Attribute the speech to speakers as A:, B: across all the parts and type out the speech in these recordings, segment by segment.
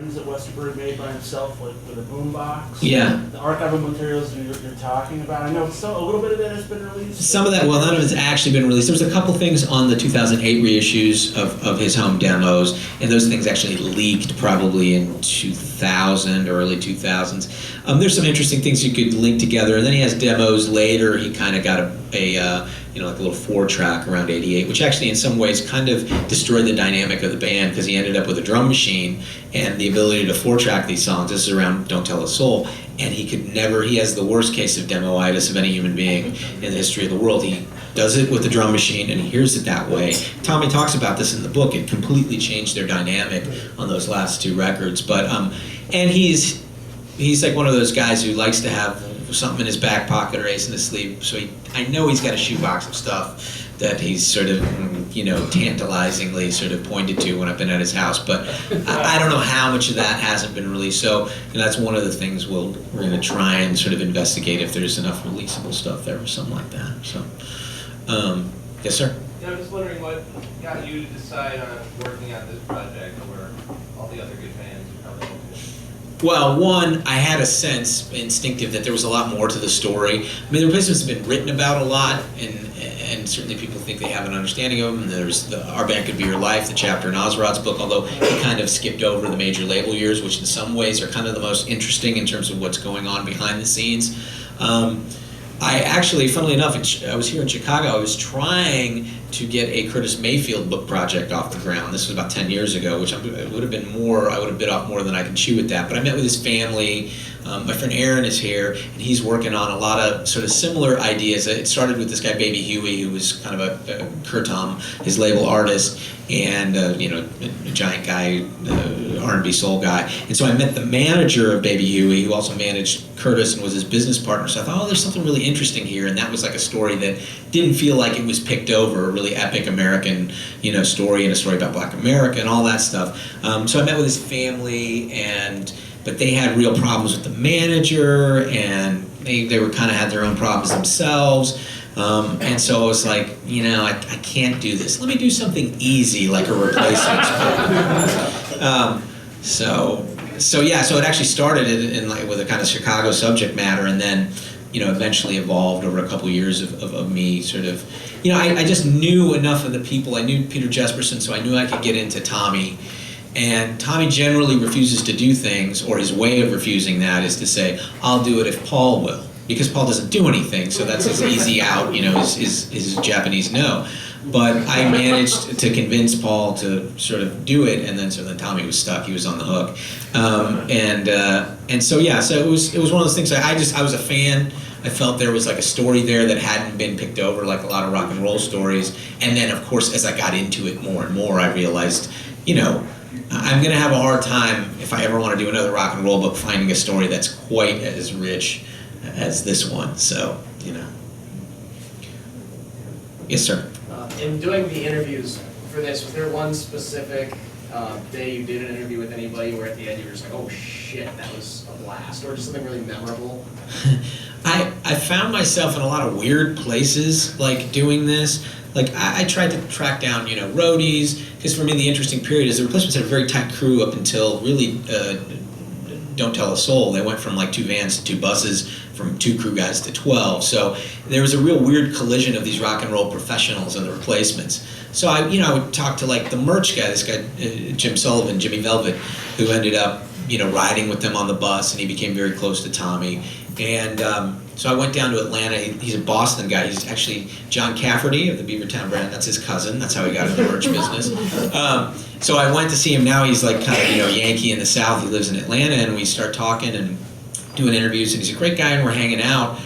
A: records that Westerberg made by himself with a boombox.
B: Yeah.
A: The archival materials you're talking about. I know a little bit of that has been released.
B: Some of that, well, none of it's actually been released. There was a couple things on the 2008 reissues of his home demos, and those things actually leaked probably in 2000, early 2000s. There's some interesting things you could link together, and then he has demos later. He kind of got a like a little 4-track around 88, which actually in some ways kind of destroyed the dynamic of the band, because he ended up with a drum machine and the ability to 4-track these songs. This is around Don't Tell a Soul, and he has the worst case of demoitis of any human being in the history of the world. He does it with the drum machine and he hears it that way. Tommy talks about this in the book. It completely changed their dynamic on those last 2 records. But and he's like one of those guys who likes to have something in his back pocket or ace in his sleeve. So I know he's got a shoebox of stuff that he's sort of, tantalizingly sort of pointed to when I've been at his house. But I don't know how much of that hasn't been released. So that's one of the things we're going to try and sort of investigate if there's enough releasable stuff there or something like that. So, yes, sir?
C: Yeah, I'm just wondering what got you to decide on working on this project over all the other good bands you probably went to.
B: Well, one, I had a sense, instinctive, that there was a lot more to the story. I mean, the replacements have been written about a lot, and certainly people think they have an understanding of them. And there's Our Band Could Be Your Life, the chapter in Ozrod's book, although he kind of skipped over the major label years, which in some ways are kind of the most interesting in terms of what's going on behind the scenes. I actually, funnily enough, I was here in Chicago. I was trying to get a Curtis Mayfield book project off the ground. This was about 10 years ago, which would have been more, I would have bit off more than I could chew with that. But I met with his family. My friend Aaron is here, and he's working on a lot of sort of similar ideas. It started with this guy, Baby Huey, who was kind of a Kurtom, his label artist, and a giant guy, R&B soul guy. And so I met the manager of Baby Huey, who also managed Curtis and was his business partner. So I thought, there's something really interesting here. And that was like a story that didn't feel like it was picked over, a really epic American, story, and a story about Black America and all that stuff. So I met with his family, but they had real problems with the manager, and they were kind of had their own problems themselves. And so I was like, I can't do this. Let me do something easy, like a replacement. So it actually started in with a kind of Chicago subject matter, and then, eventually evolved over a couple of years of me sort of, I just knew enough of the people. I knew Peter Jesperson, so I knew I could get into Tommy. And Tommy generally refuses to do things, or his way of refusing that is to say, I'll do it if Paul will. Because Paul doesn't do anything, so that's his easy out, his Japanese no. But I managed to convince Paul to sort of do it, and then Tommy was stuck. He was on the hook, so it was one of those things. I was a fan. I felt there was like a story there that hadn't been picked over, like a lot of rock and roll stories. And then, of course, as I got into it more and more, I realized, I'm going to have a hard time if I ever want to do another rock and roll book finding a story that's quite as rich as this one. So, Yes, sir.
D: In doing the interviews for this, was there one specific day you did an interview with anybody where at the end you were just like, oh shit, that was a blast, or just something really memorable?
B: I found myself in a lot of weird places, like doing this. Like I tried to track down, roadies, because for me the interesting period is the Replacements had a very tight crew up until really Don't Tell a Soul. They went from like 2 vans to 2 buses, from 2 crew guys to 12. So there was a real weird collision of these rock and roll professionals and the Replacements. So I would talk to like the merch guy, this guy Jim Sullivan, Jimmy Velvet, who ended up riding with them on the bus, and he became very close to Tommy. And so I went down to Atlanta. He's a Boston guy. He's actually John Cafferty of the Beavertown brand. That's his cousin. That's how he got into the merch business. So I went to see him. Now he's like kind of Yankee in the South. He lives in Atlanta, and we start talking and doing interviews. And he's a great guy, and we're hanging out.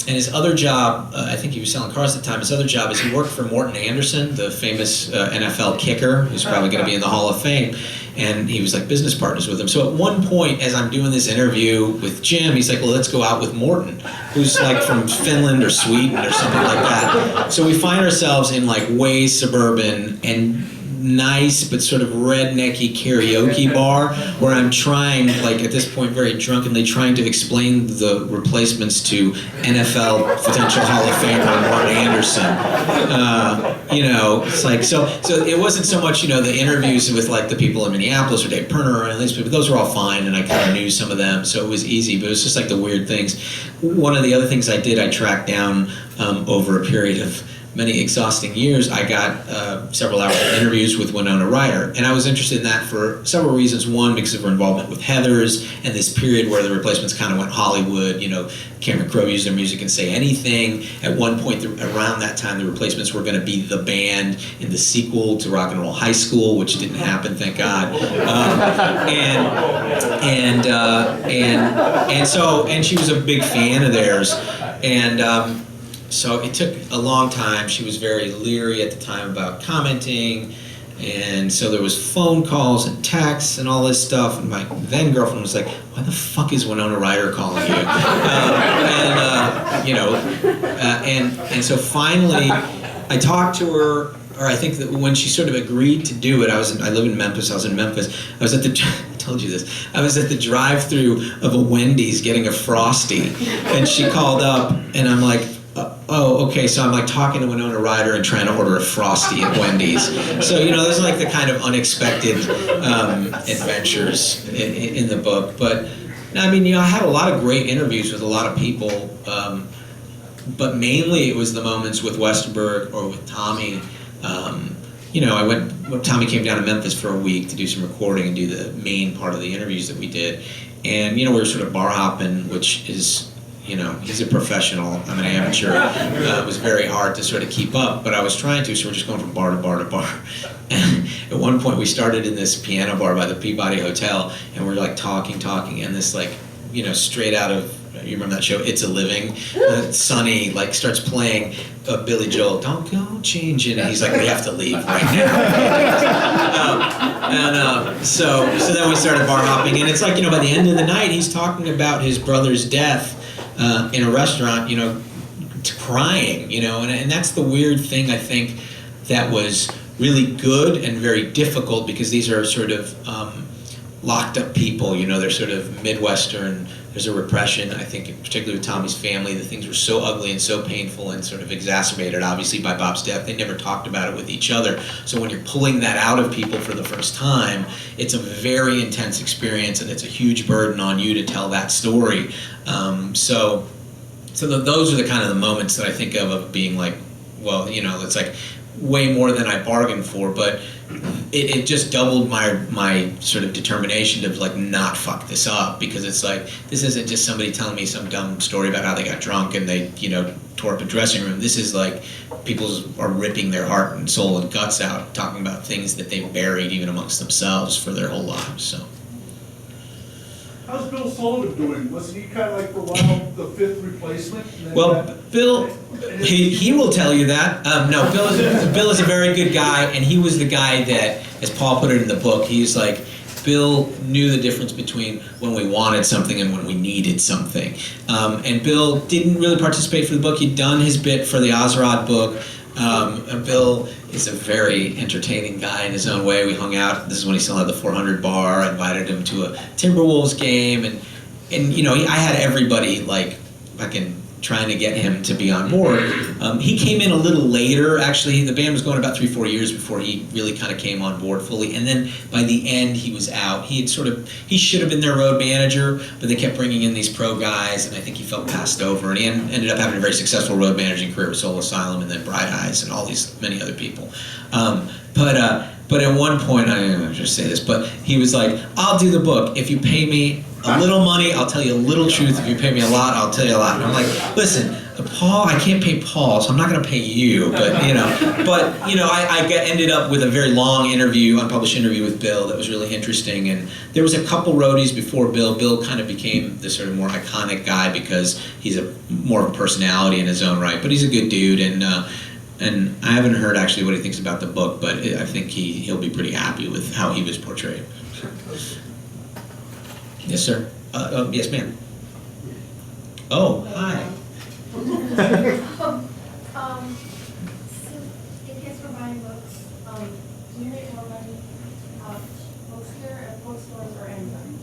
B: And his other job, I think he was selling cars at the time. His other job is he worked for Morton Anderson, the famous NFL kicker, who's probably going to be in the Hall of Fame. And he was like business partners with him. So at one point, as I'm doing this interview with Jim, he's like, well, let's go out with Morton, who's like from Finland or Sweden or something like that. So we find ourselves in like way suburban, and nice but sort of rednecky karaoke bar where I'm trying, like at this point very drunkenly, trying to explain the replacements to NFL potential Hall of Famer Martin Anderson. You know, it's like, so it wasn't so much, you know, the interviews with like the people in Minneapolis or Dave Perner or at least, but those were all fine and I kind of knew some of them, so it was easy, but it was just like the weird things. One of the other things I did, I tracked down over a period of many exhausting years, I got several hours of interviews with Winona Ryder, and I was interested in that for several reasons. One, because of her involvement with Heathers and this period where the replacements kind of went Hollywood. You know, Cameron Crowe used their music and say anything. At one point around that time, the replacements were going to be the band in the sequel to Rock and Roll High School, which didn't happen, thank God. And she was a big fan of theirs, and. So it took a long time. She was very leery at the time about commenting, and so there was phone calls and texts and all this stuff, and my then girlfriend was like, why the fuck is Winona Ryder calling you? And so finally I talked to her, or I think that when she sort of agreed to do it, I live in Memphis, I was in Memphis, I was at the, I told you this, I was at the drive-through of a Wendy's getting a Frosty, and she called up, and I'm like, oh, okay, so I'm like talking to Winona Ryder and trying to order a Frosty at Wendy's. So, you know, those are like the kind of unexpected adventures in the book. But, I mean, you know, I had a lot of great interviews with a lot of people, but mainly it was the moments with Westerberg or with Tommy. You know, when Tommy came down to Memphis for a week to do some recording and do the main part of the interviews that we did. And, you know, we were sort of bar hopping, which is, you know, he's a professional, I'm an amateur. It was very hard to sort of keep up, but I was trying to, so we're just going from bar to bar to bar. And at one point we started in this piano bar by the Peabody Hotel, and we're like talking, and this like, you know, straight out of, you remember that show, It's a Living? Sonny like starts playing Billy Joel, don't go changing, and he's like, we have to leave right now. So then we started bar hopping, and it's like, you know, by the end of the night he's talking about his brother's death in a restaurant, you know, crying, you know, and that's the weird thing I think that was really good and very difficult, because these are sort of locked up people, you know, they're sort of Midwestern, there's a repression, I think, particularly with Tommy's family, the things were so ugly and so painful and sort of exacerbated, obviously, by Bob's death. They never talked about it with each other. So when you're pulling that out of people for the first time, it's a very intense experience, and it's a huge burden on you to tell that story. So those are the kind of the moments that I think of being like, well, you know, it's like way more than I bargained for, but it just doubled my sort of determination to like not fuck this up, because it's like, this isn't just somebody telling me some dumb story about how they got drunk and they, you know, tore up a dressing room. This is like, people are ripping their heart and soul and guts out, talking about things that they've buried even amongst themselves for their whole lives, so.
E: How's Bill Sullivan doing? Wasn't he kind of like for a while the fifth replacement?
B: Well, Bill, he will tell you that. No, Bill is a very good guy, and he was the guy that, as Paul put it in the book, he's like, Bill knew the difference between when we wanted something and when we needed something. And Bill didn't really participate for the book. He'd done his bit for the Ozrod book. Bill is a very entertaining guy in his own way. We hung out. This is when he still had the 400 bar. I invited him to a Timberwolves game, and you know, I had everybody like fucking trying to get him to be on board. He came in a little later, actually. The band was going about 3-4 years before he really kind of came on board fully, and then by the end he was out. He should have been their road manager, but they kept bringing in these pro guys, and I think he felt passed over, and he ended up having a very successful road managing career with Soul Asylum and then Bright Eyes and all these many other people. But at one point, I don't know, just say this, but he was like, I'll do the book if you pay me a little money, I'll tell you a little truth. If you pay me a lot, I'll tell you a lot. And I'm like, listen, Paul, I can't pay Paul, so I'm not going to pay you. But I ended up with a very long interview, unpublished interview with Bill that was really interesting. And there was a couple roadies before Bill. Bill kind of became the sort of more iconic guy because he's more of a personality in his own right. But he's a good dude, and I haven't heard actually what he thinks about the book, but I think he'll be pretty happy with how he was portrayed. Yes, sir. Yes, ma'am. Oh, hi.
F: So in case we're buying books, Do you make more money books here at bookstores or Amazon?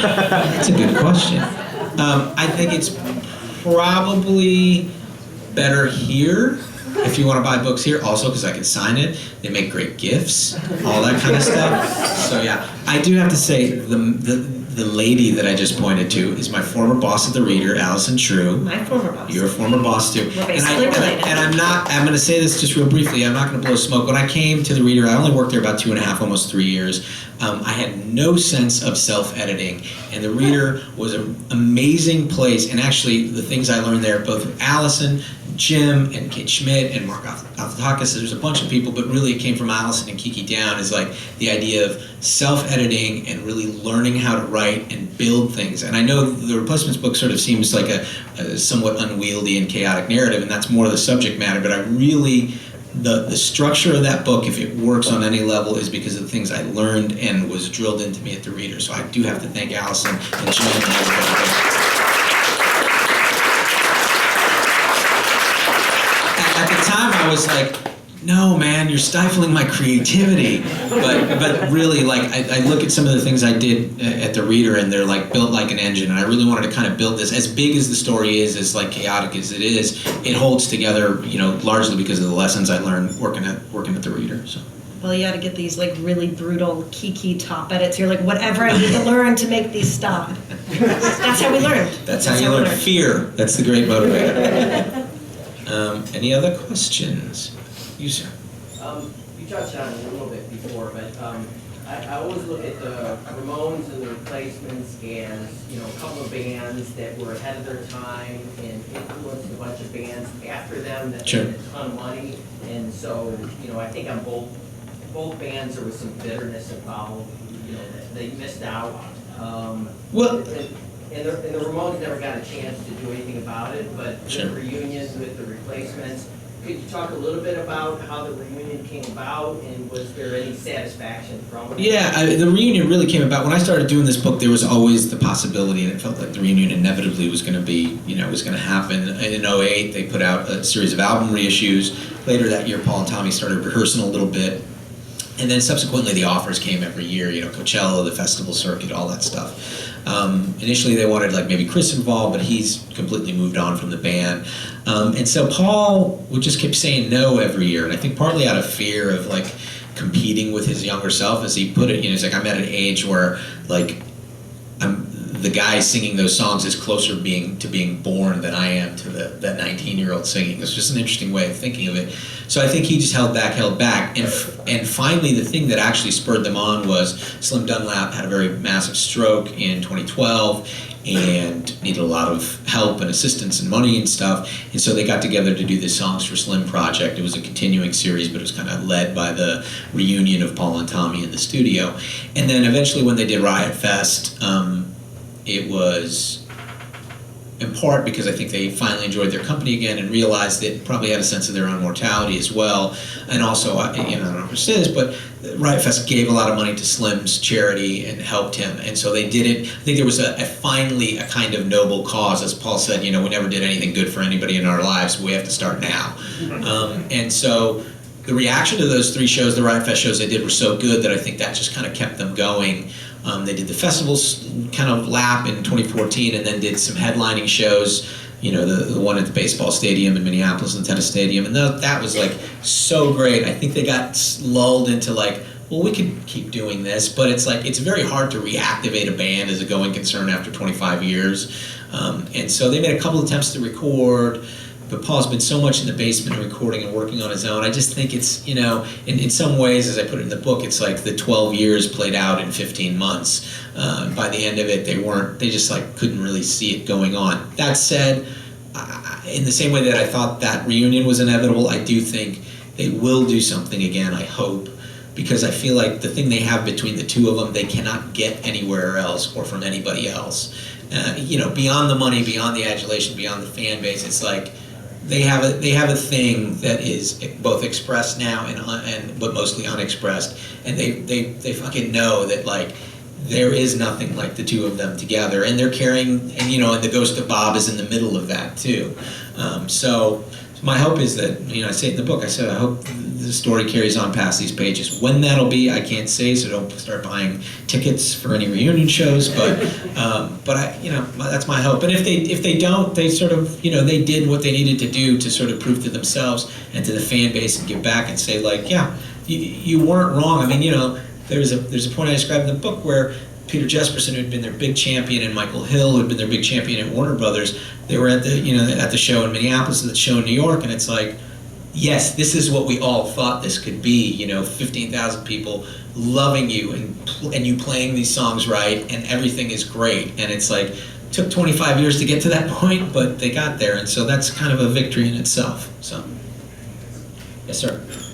B: That's a good question. I think it's probably better here if you want to buy books here. Also, because I can sign it. They make great gifts, all that kind of stuff. So yeah, I do have to say the lady that I just pointed to is my former boss at the Reader, Allison True.
G: My former boss.
B: Your former boss too.
G: We're basically related.
B: And I'm going to say this just real briefly. I'm not going to blow smoke. When I came to the Reader, I only worked there about 2.5, almost 3 years. I had no sense of self-editing, and the Reader was an amazing place. And actually, the things I learned there, both with Allison, Jim, and Kate Schmidt, and Mark Althakis, there's a bunch of people, but really it came from Allison and Kiki down, is like the idea of self-editing and really learning how to write and build things. And I know the Replacements book sort of seems like a somewhat unwieldy and chaotic narrative, and that's more the subject matter, but I really, the structure of that book, if it works on any level, is because of the things I learned and was drilled into me at the Reader. So I do have to thank Allison and Jim and everybody. At the time, I was like, no, man, you're stifling my creativity. But really, like, I look at some of the things I did at the Reader, and they're like built like an engine. And I really wanted to kind of build this. As big as the story is, as like chaotic as it is, it holds together, you know, largely because of the lessons I learned working at the Reader. So.
G: Well, you got to get these like really brutal kiki top edits. You're like, whatever I need to learn to make these stop. That's how we learned.
B: That's how you learn. Fear. That's the great motivator. Any other questions? You, sir.
H: You touched on it a little bit before, but I always look at the Ramones and the Replacements as, you know, a couple of bands that were ahead of their time and influenced a bunch of bands after them that
B: Sure.
H: made a ton of money. And so, you know, I think on both bands there was some bitterness involved, you know, that they missed out.
B: Well,
H: and the Ramones never got a chance to do anything about it, but
B: Sure.
H: the reunion with the Replacements, could you talk a little bit about how the reunion came about, and was there any satisfaction from it?
B: yeah, the reunion really came about. When I started doing this book, there was always the possibility, and it felt like the reunion inevitably was going to be, you know, was going to happen. In 2008, they put out a series of album reissues. Later that year, Paul and Tommy started rehearsing a little bit. And then subsequently, the offers came every year, you know, Coachella, the festival circuit, all that stuff. Initially, they wanted like maybe Chris involved, but he's completely moved on from the band. And so Paul would just keep saying no every year, and I think partly out of fear of like competing with his younger self, as he put it. You know, he's like, I'm at an age where like the guy singing those songs is closer to being born than I am to that 19-year-old singing. It's just an interesting way of thinking of it. So I think he just held back, and finally the thing that actually spurred them on was Slim Dunlap had a very massive stroke in 2012 and needed a lot of help and assistance and money and stuff, and so they got together to do this Songs for Slim project. It was a continuing series, but it was kind of led by the reunion of Paul and Tommy in the studio. And then eventually when they did Riot Fest, it was in part because I think they finally enjoyed their company again and realized that probably had a sense of their own mortality as well. And also, you know, I don't know if it's this, but Riot Fest gave a lot of money to Slim's charity and helped him. And so they did it. I think there was finally a kind of noble cause. As Paul said, you know, we never did anything good for anybody in our lives, but we have to start now. And so the reaction to those 3 shows, the Riot Fest shows they did, were so good that I think that just kind of kept them going. They did the festivals kind of lap in 2014, and then did some headlining shows, you know, the one at the baseball stadium in Minneapolis and the tennis stadium, and that was like so great. I think they got lulled into like, well, we could keep doing this, but it's like, it's very hard to reactivate a band as a going concern after 25 years. And so they made a couple attempts to record, but Paul's been so much in the basement recording and working on his own. I just think it's, you know, in some ways, as I put it in the book, it's like the 12 years played out in 15 months. By the end of it, they just like couldn't really see it going on. That said, in the same way that I thought that reunion was inevitable, I do think they will do something again, I hope, because I feel like the thing they have between the two of them, they cannot get anywhere else or from anybody else. You know, beyond the money, beyond the adulation, beyond the fan base, it's like, they have a thing that is both expressed now and but mostly unexpressed, and they fucking know that like there is nothing like the two of them together, and they're carrying, and you know, and the ghost of Bob is in the middle of that too. So my hope is that, I say it in the book, I said I hope the story carries on past these pages. When that'll be, I can't say, so don't start buying tickets for any reunion shows, but that's my hope. And if they don't, they sort of, they did what they needed to do to sort of prove to themselves and to the fan base and give back and say, like, yeah, you weren't wrong. I mean, there's a point I described in the book where Peter Jesperson, who'd been their big champion, and Michael Hill, who'd been their big champion at Warner Brothers, they were at the show in Minneapolis, at the show in New York, and it's like, yes, this is what we all thought this could be. 15,000 people loving you and you playing these songs right, and everything is great. And it's like, took 25 years to get to that point, but they got there, and so that's kind of a victory in itself. So, yes, sir.